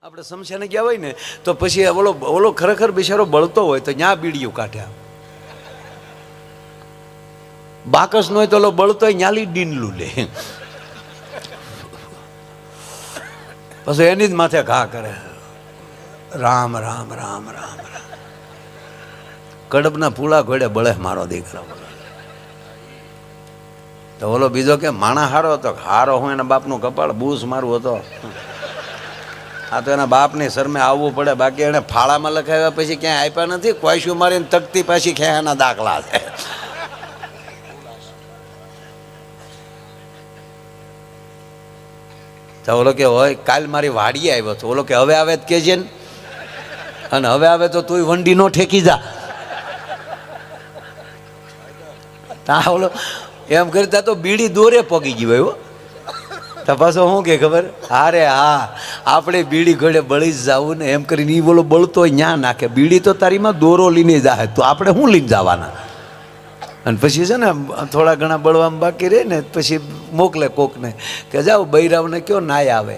આપણે શમશાને ગયા હોય ને તો પછી ઓલો ખરેખર બિચારો બળતો હોય તો ત્યાં બીડીયું કાઢ્યા, બાકસ નો હોય તો ઓલો બળતો હોય ન્યાલી ડીનલું લે, પછી એની જ માથે ઘા કરે, રામ રામ રામ રામ રામ. કડબના ફૂલા ઘોડે બળે મારો દીકરો. તો ઓલો બીજો કે માણા હારો હતો, હારો હું એના બાપનું કપાળ બૂસ મારું હતો. આ તો એના બાપની શરમે આવવું પડે, બાકી એને ફાળામાં લખાવ્યા પછી ક્યાંય આપ્યા નથી. કોઈશું મારીને તકતી પાછી ખેયાના દાખલા છે. તો ઓલો કે હોય કાલ મારી વાડીએ આવ્યો હતો, ઓલો કે હવે આવે જ કેજે ને, અને હવે આવે તો તું વંડી નો ઠેકી જા. તા ઓલો એમ કરતા તો બીડી દોરે પગી ગઈ હોય. તો પાછો શું કે ખબર, અરે હા આપણે બીડી ઘોડે બળી જ જવું ને એમ કરીને એ બોલો બળતો હોય ન્યા નાખે. બીડી તો તારીમાં દોરો લઈને જાય, તો આપણે શું લઈને જવાના? અને પછી છે ને થોડા ઘણા બળવામાં બાકી રહે ને પછી મોકલે કોકને કે જાઓ બૈરાવને કયો નાય આવે.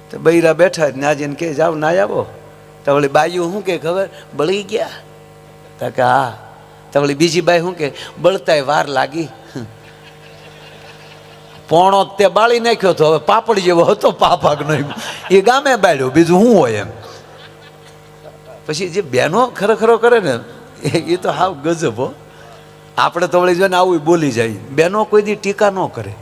તો બૈરા બેઠા જ નાજીને કે જાઓ નાય આવો. તો વળી બાયું શું કે ખબર, બળી ગયા. તો કે હા. તો વળી બીજી બાઈ શું કે બળતાય વાર લાગી, પોણો તે બાળી નાખ્યો તો હવે પાપડ જેવો હતો પાપાક નહીં, એ ગામે બાળ્યો, બીજું શું હોય એમ. પછી જે બહેનો ખરેખરો કરે ને એ તો હાવ ગજબ હો. આપણે તો વળી જો ને આવું બોલી જાય. બહેનો કોઈ દી ટીકા ન કરે.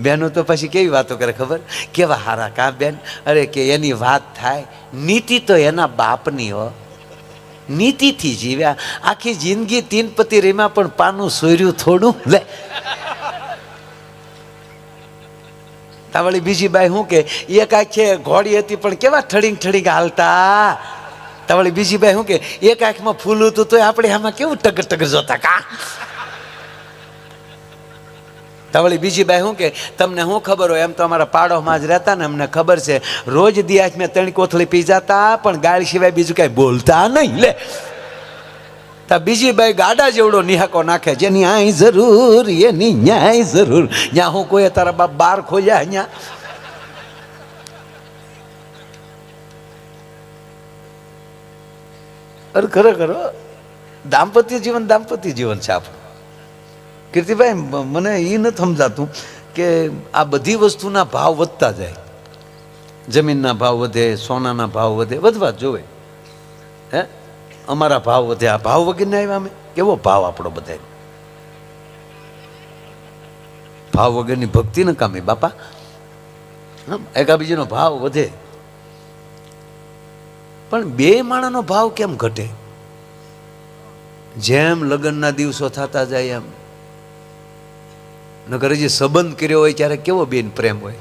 બહેનો તો પછી કેવી વાતો કરે ખબર, કેવા હારા કા બેન, અરે કે એની વાત થાય. નીતિ તો એના બાપની હો, નીતિથી જીવ્યા. આખી જિંદગી તીન પતિ રેમાં પણ પાનું સોર્યું થોડું લે. તાવળી બીજી બાઈ શું કે એક આંખે ઘોડી હતી પણ કેવા ઠડીંગ ઠડીંગ હાલતા. તાવળી બીજી બાઈ શું કે એક આંખમાં ફૂલું હતું તો આપણે આમાં કેવું ટગર ટગર જોતા કા. તાવળી બીજી બાઈ શું કે તમને શું ખબર હોય, એમ તો અમારા પાડોમાં જ રહેતા ને, અમને ખબર છે રોજ દિયાજ મેં 3 કોથળી પી જતા પણ ગાળ સિવાય બીજું કઈ બોલતા નહીં લે. તા બીજી બાઈ ગાડા જેવડો નિહાકો નાખે, જેની આઈ જરૂર એની ન્યાય જરૂર. ત્યાં હું કોઈ તારા બાપ બાર ખોલ્યા અહીંયા. અરે ખરેખર દાંપત્ય જીવન છે આપણું. કીર્તિભાઈ મને એ નથી સમજાતું કે આ બધી વસ્તુના ભાવ વધતા જાય. જમીનના ભાવ વધે, સોનાના ભાવ વધે, વધવા જ જોવે. હે અમારા ભાવ વધે, આ ભાવ વગરને આવ્યા અમે. કેવો ભાવ આપણો બધા, ભાવ વગરની ભક્તિ ન કામી બાપા. એકાબીજીનો ભાવ વધે પણ બે માણાનો ભાવ કેમ ઘટે? જેમ લગ્નના દિવસો થતા જાય એમ. નકર હજી સંબંધ કર્યો હોય ત્યારે કેવો બેન પ્રેમ હોય,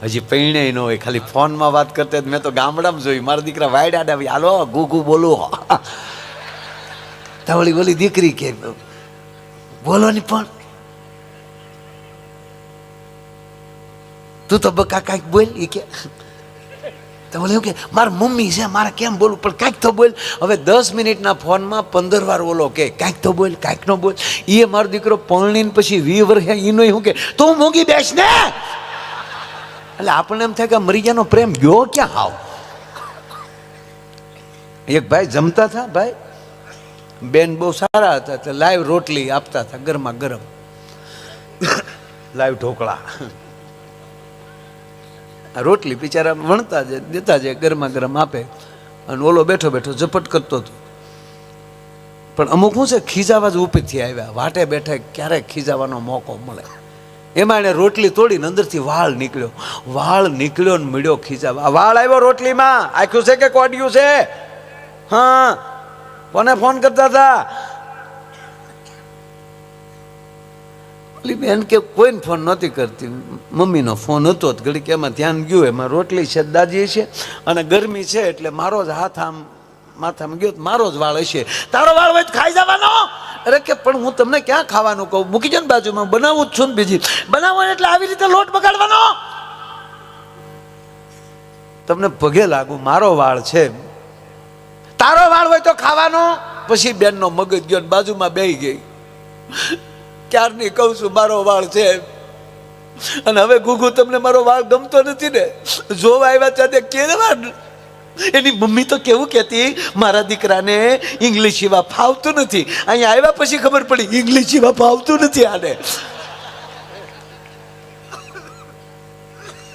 હજી પૈણે ન હોય, ખાલી ફોનમાં વાત કરતા. મેં તો ગામડામાં જોયું, મારા દીકરા વાયડા હાલો ગુગુ બોલો. તાવળી બોલી દીકરી કે બોલો ની પણ તું તો બકા કાંઈક બોલ. એ કે તો બોલે કે મારા મમ્મી છે, મારે કેમ બોલું, પણ કાંઈક તો બોલ. હવે 10 મિનિટના ફોનમાં 15 વાર ઓલો કે કાંઈક તો બોલ, કાંઈક નો બોલ. એ મારો દીકરો પરણીને પછી 20 વર્ષે એનો શું કે તું મૂંગી બેસ ને. એટલે આપણને એમ થાય કે મરી ગયાનો પ્રેમ ગયો ક્યાં હાવ. એક ભાઈ જમતા હતા, ભાઈ બેન બહુ સારા હતા, એટલે લાઈવ રોટલી આપતા હતા ગરમા ગરમ, લાઈવ ઢોકળા. રોટલી બિચારા વણતા જાય, દેતા જાય, ગરમા ગરમ આપે. અને ઓલો બેઠો બેઠો ઝપટ કરતો હતો. પણ અમુક શું છે ખીજાવા જ ઉપરથી આવ્યા, વાટે બેઠા ક્યારેક ખીજાવાનો મોકો મળે. એમાં એને રોટલી તોડીને અંદરથી વાળ નીકળ્યો ને મળ્યો ખીજાવા. વાળ આવ્યો રોટલીમાં, આખ્યું છે કે કોડિયું છે? હા, કોને ફોન કરતા હતા? બેન કે કોઈને ફોન નહોતી કરતી, મમ્મીનો ફોન હતો. ઘડીક એમાં ધ્યાન ગયું, એમાં રોટલી છે, દાજી છે અને ગરમી છે એટલે મારો જ હાથ આમ માથામાં ગયો, મારો જ વાળ હશે. તારો વાળ હોય ખાઈ જવાનો. અરે કે પણ હું તમને ક્યાં ખાવાનું કહું, મૂકી જાઓ ને બાજુમાં, બનાવું જ છું ને બીજી બનાવો એટલે આવી રીતે લોટ બગાડવાનો. તમને પગે લાગુ, મારો વાળ છે, તારો વાળ હોય તો ખાવાનો. પછી બેનનો મગજ ગયો બાજુમાં બેહી ગઈ. ક્યારની કહું છું મારો વાળ છે, અને હવે ગુગુ તમને મારો વાળ ગમતો નથી ને, જોવા આવ્યા ત્યારે કેવા એની મમ્મી તો કેવું કહેતી, મારા દીકરાને ઇંગ્લિશ એવા ફાવતું નથી. અહીંયા આવ્યા પછી ખબર પડી ઇંગ્લિશ એવા ફાવતું નથી આને.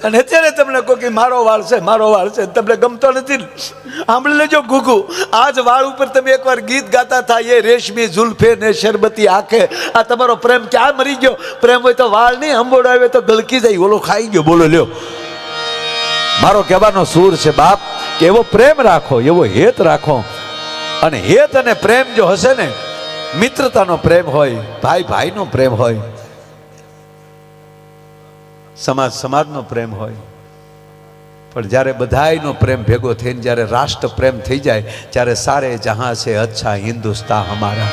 અને અત્યારે તમને કહો કે મારો વાળ છે, મારો વાળ છે, તમને ગમતો નથી. સાંભળી લેજો ગુગુ, આજ વાળ ઉપર તમે એકવાર ગીત ગાતા થાય, એ રેશમી ઝુલ્ફે ને શરબતી આંખે. આ તમારો પ્રેમ ક્યાં મરી ગયો? પ્રેમ હોય તો વાળ નહીં, અંબોડો આવે તો ગલકી જાય, ઓલો ખાઈ ગયો. બોલો લ્યો, મારો કહેવાનો સૂર છે બાપ કે એવો પ્રેમ રાખો, એવો હેત રાખો. અને હેત અને પ્રેમ જો હશે ને, મિત્રતાનો પ્રેમ હોય, ભાઈ ભાઈનો પ્રેમ હોય, સમાજ સમાજનો પ્રેમ હોય, પણ જ્યારે બધાયનો પ્રેમ ભેગો થઈને જ્યારે રાષ્ટ્ર પ્રેમ થઈ જાય, ત્યારે સારે જહાં છે અચ્છા હિન્દુસ્તાન હમારા.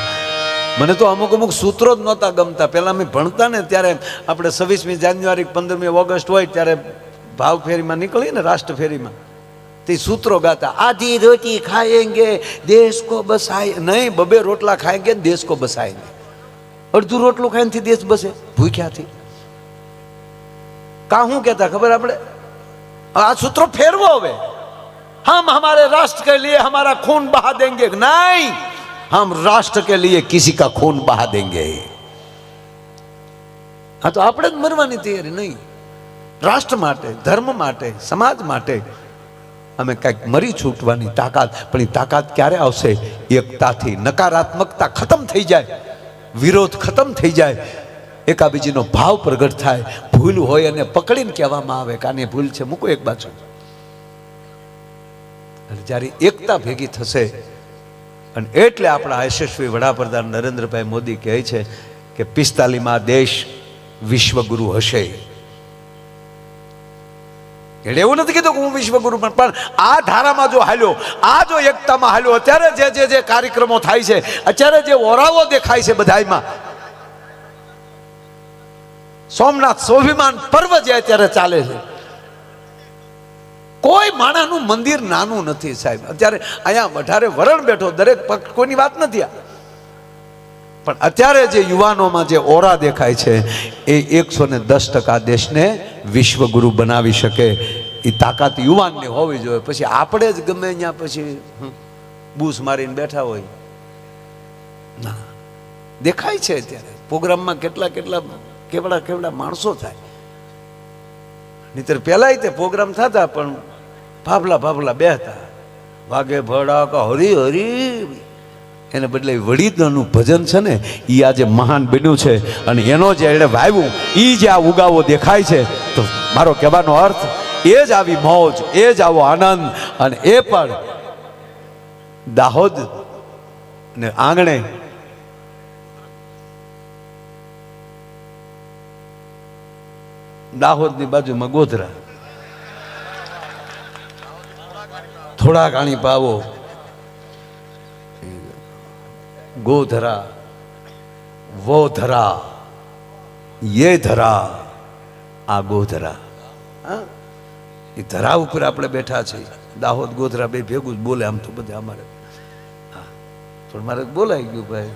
મને તો અમુક અમુક સૂત્રો જ નહોતા ગમતા. પહેલાં અમે ભણતા ને ત્યારે આપણે 26મી જાન્યુઆરી 15મી ઓગસ્ટ હોય ત્યારે ભાવ ફેરીમાં નીકળીએ ને, રાષ્ટ્ર ફેરીમાં, તે સૂત્રો ગાતા, આધી રોટી ખાएंगे દેશ કો બસાય. નહીં, બબે રોટલા ખાएंगे દેશ કો બસાएंगे. અડધું રોટલું ખાઈને દેશ બસે ભૂખ્યાથી. કા શું કહેતા ખબર? આપણે આ સૂત્રો ફેરવો હવે. હમ हमारे राष्ट्र के लिए हमारा खून बहा देंगे. नहीं, हम राष्ट्र के लिए किसी का खून बहा देंगे. હા તો આપણે જ મરવાની તૈયારી નહીં. રાષ્ટ્ર માટે, ધર્મ માટે, સમાજ માટે અમે કંઈક મરી છૂટવાની તાકાત. પણ એ તાકાત ક્યારે આવશે? એકતાથી. નકારાત્મકતા ખતમ થઈ જાય, વિરોધ ખતમ થઈ જાય, એકાબીજીનો ભાવ પ્રગટ થાય. ભૂલ હોય અને પકડીને કહેવામાં આવે કે આની ભૂલ છે, મૂકો એક બાજુ. અને જ્યારે એકતા ભેગી થશે, અને એટલે આપણા યશસ્વી વડાપ્રધાન નરેન્દ્રભાઈ મોદી કહે છે કે 45માં દેશ વિશ્વગુરુ હશે. એટલે એવું નથી કીધું કે હું વિશ્વગુરુ, પણ આ ધારામાં જો હાલ્યો, આ જો એકતામાં હાલ્યો, અત્યારે જે કાર્યક્રમો થાય છે, અત્યારે જે ઓરાવો દેખાય છે બધાયમાં, સોમનાથ સ્વાભિમાન પર્વ જે અત્યારે ચાલે છે, કોઈ માણાનું મંદિર નાનું નથી સાહેબ. અત્યારે અહીંયા વધારે વરણ બેઠો, દરેક પક્ષ કોઈની વાત નથી આ, પણ અત્યારે જે યુવાનોમાં જે ઓરા દેખાય છે એ 110% દેશને વિશ્વગુરુ બનાવી શકે એ તાકાત યુવાનની હોવી જોઈએ. પછી આપણે જ ગમે ત્યાં પછી બૂસ મારીને બેઠા હોય ના, દેખાય છે અત્યારે પ્રોગ્રામમાં કેટલા કેવડા માણસો થાય. નહીતર પહેલાં તે પ્રોગ્રામ થતા પણ ભાભલા બેહતા, વાગે ભડાકા હરી હરી, એને બદલે વડીદનું ભજન છે ને એ આજે મહાન બન્યું છે. અને એનો જે એણે વાવ્યું એ જે આ ઉગાવો દેખાય છે, તો મારો કહેવાનો અર્થ એ જ આવી મોજ, એ જ આવો આનંદ. અને એ પણ દાહોદ ને આંગણે દાહોદની બાજુમાં ગોધરા, થોડા ઘણી પાવો, ગોધરા, વો ધરા, ये ધરા, આ ગોધરા. હા, એ ધરા ઉપર આપણે બેઠા છીએ. દાહોદ ગોધરા બે ભેગું જ બોલે આમ તો બધે અમારે. હા, પણ મારે બોલાઈ ગયું ભાઈ,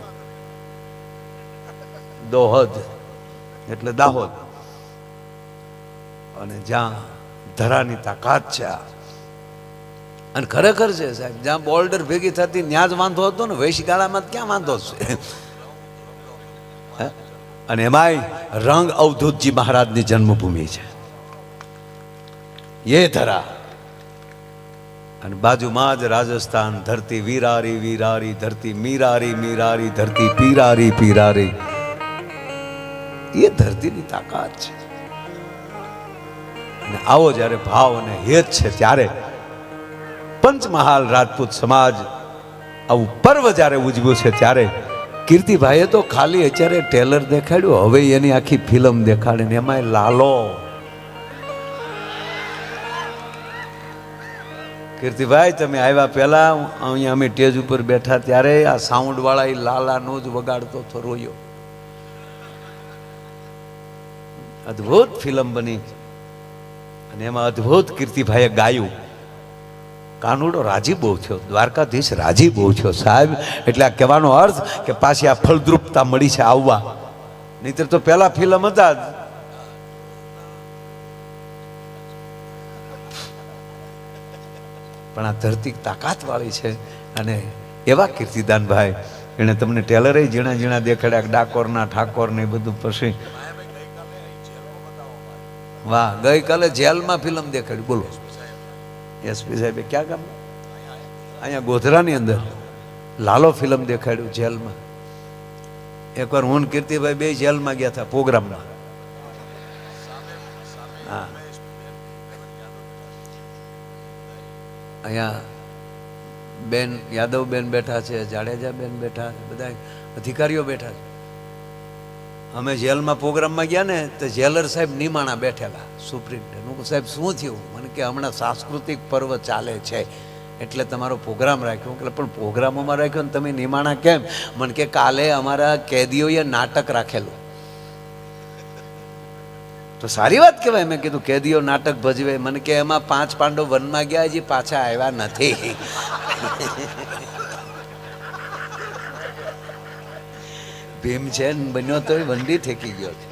દોહદ એટલે દાહોદ. અને જ્યાં ધરાની તાકાત છે, અને ખરેખર છે સાહેબ, જ્યાં બોલ્ડર ભેગી થતી ત્યાં જ વાંધો હતો ને, વૈશગાળામાં ક્યાં વાંધો છે? અને એમાંય રંગ અવધૂતજી મહારાજની જન્મભૂમિ છે એ ધરા. અને બાજુમાં જ રાજસ્થાન, ધરતી વીરારી વીરારી, ધરતી મીરારી મીરારી, ધરતી પીરારી પીરારી. એ ધરતીની તાકાત છે. અને આવો જ્યારે ભાવ અને હેત છે, ત્યારે પંચમહાલ રાજપૂત સમાજ આવું પર્વ જ્યારે ઉજવ્યું છે, ત્યારે કીર્તિભાઈએ તો ખાલી અત્યારે ટેલર દેખાડ્યું, હવે એની આખી ફિલ્મ દેખાડે ને એમાંય લાલો. કીર્તિભાઈ તમે આવ્યા પહેલા અહીંયા અમે સ્ટેજ ઉપર બેઠા ત્યારે આ સાઉન્ડ વાળા એ લાલાનો જ વગાડતો હતો રોયો. અદ્ભુત ફિલ્મ બની અને એમાં અદ્ભુત કીર્તિભાઈએ ગાયું. કાનુડો રાજી બહુ થયો, દ્વારકાધીશ રાજી બહુ થયો સાહેબ. એટલે આ કહેવાનો અર્થ કે પાછી આ ફળદ્રુપતા મળી છે આવવા. નહીતર તો પહેલા ફિલ્મ હતા પણ આ ધરતી તાકાતવાળી છે. અને એવા કીર્તિદાનભાઈ એણે તમને ટેલરે ઝીણા ઝીણા દેખાડ્યા, ડાકોરના ઠાકોરને બધું. પછી વાહ, ગઈકાલે જેલમાં ફિલ્મ દેખાડી. બોલો એસપી સાહેબે ક્યાં ગામ? અહીંયા ગોધરાની અંદર લાલો ફિલ્મ દેખાડ્યું જેલમાં. એકવાર હું કીર્તિભાઈ બે જેલમાં ગયા હતા પ્રોગ્રામમાં. હા, અહીંયા બેન યાદવ બેન બેઠા છે, જાડેજા બેન બેઠા છે, બધા અધિકારીઓ બેઠા છે. અમે જેલમાં પ્રોગ્રામમાં ગયા ને તો જેલર સાહેબ નિમાણા બેઠેલા, સુપ્રિન્ટેન્ડન્ટ. હું સાહેબ શું થયું? મને કે હમણાં સાંસ્કૃતિક પર્વ ચાલે છે એટલે તમારો પ્રોગ્રામ રાખ્યો. એટલે પણ પ્રોગ્રામોમાં રાખ્યો ને તમે નિમાણા કેમ? મને કે કાલે અમારા કેદીઓએ નાટક રાખેલું. તો સારી વાત કહેવાય. મેં કીધું કેદીઓ નાટક ભજવે? મને કે એમાં 5 પાંડવ વનમાં ગયા, હજી પાછા આવ્યા નથી. ભીમ છે બન્યો તો વંડી ઠેકી ગયો છે.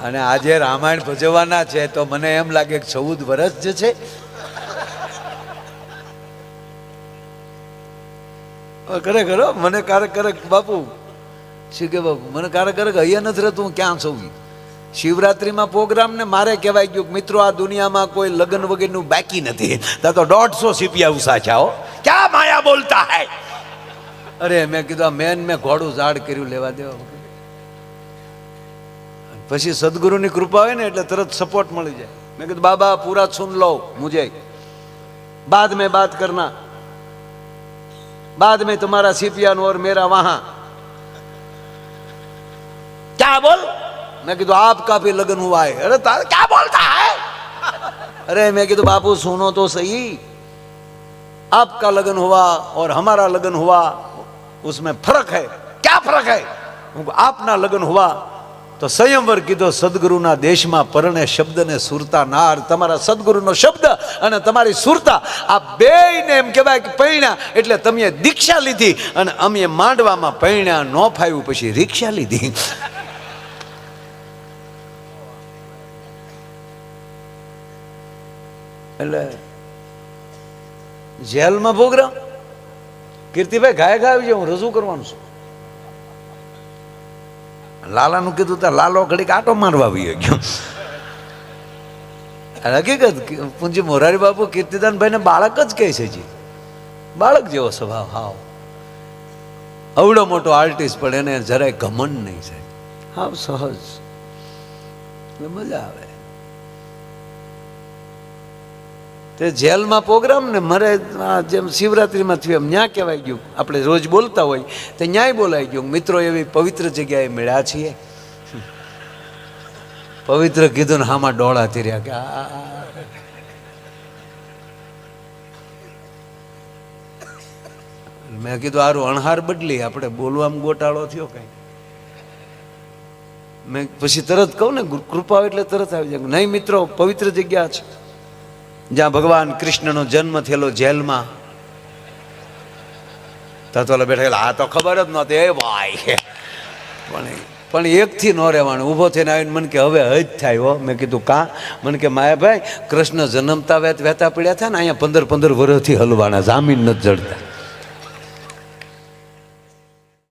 અને આજે રામાયણ ભજવવાના છે તો મને એમ લાગે કે 14 વર્ષ જ છે. ખરેખર મને ક્યારેક બાપુ શું કે બાપુ, મને ક્યારેક અહીંયા નથી રહેતું, હું ક્યાં છું. શિવરાત્રીમાં પ્રોગ્રામ ને મારે કહેવાય ગયું કે મિત્રો આ દુનિયામાં કોઈ લગ્ન વગેરેનું બાકી નથી. ત્યાં તો 150 સિપિયા ઉસાચા હો, ક્યાં માયા બોલતા હૈ. અરે મેં કીધું આ મેં ઘોડું ઝાડ કર્યું, લેવા દેવા. પછી સદગુરુની કૃપા હોય ને એટલે તરત સપોર્ટ મળી જાય. મેં કીધું બાબા પૂરા સુન લો મુझे, बाद में बात करना, बाद में तुम्हारा सीपिया और मेरा वहां. क्या बोल? मैं कीधु आपका भी लगन हुआ है. अरे क्या बोलता है? अरे मैं कीधु बापू सुनो तो सही, आपका लगन हुआ और हमारा लगन हुआ उसमें फर्क है. क्या फर्क है? आपना लगन हुआ तो संयमवर कीधो सदगुरुना देशમાં પરણે શબ્દને સુરતા નાર. તમારા સદગુરુનો શબ્દ અને તમારી સુરતા આ બેયને એમ કહેવાય કે પૈણ્યા એટલે તમે દીક્ષા લીધી અને અમે માંડવામાં પૈણ્યા. ન ફાવ્યું પછી રીક્ષા લીધી. એટલે જેલમાં પ્રોગ્રામ કીર્તિભાઈ ઘાય આવી જાય, હું રજૂ કરવાનું છું. લાલાનું કીધું તો લાલો ઘડીક આટો મારવા આવી ગયો. હકીકત પૂંજી મોરારી બાપુ કીર્તિદાનભાઈ ને બાળક જ કહે છે. જી બાળક જેવો સ્વભાવ. હાવ અવડો મોટો આર્ટિસ્ટ પણ એને જરાય ઘમંડ નહીં છે. હાવ સહજ, મજા આવે. તે જેલમાં પ્રોગ્રામ ને મારે જેમ શિવરાત્રીમાં થયું એમ ન્યા કહેવાય ગયું. આપણે રોજ બોલતા હોય તો ન્યાય બોલાઈ ગયું. મિત્રો એવી પવિત્ર જગ્યાએ મળ્યા છીએ. પવિત્ર કીધું ને હામાં ડોળા તીર્યા કે મેં કીધું હારું અણહાર બદલી, આપણે બોલવામાં ગોટાળો થયો કઈ. મેં પછી તરત કહું ને કૃપા એટલે તરત આવી જાય. નહીં મિત્રો પવિત્ર જગ્યા છે જ્યાં ભગવાન કૃષ્ણનો જન્મ થયેલો જેલમાં. તત્વલા બેઠેલા આ તો ખબર જ નહોતી. એ ભાઈ પણ એકથી ન રહેવાનું. ઊભો થઈને આવીને મને કે હવે હજ થાય હો. મેં કીધું કાં? મને કે માયાભાઈ કૃષ્ણ જન્મતા વહેતા પડ્યા હતા ને અહીંયા 15 વર્ષથી હલવાના, જામીન નથી જડતા.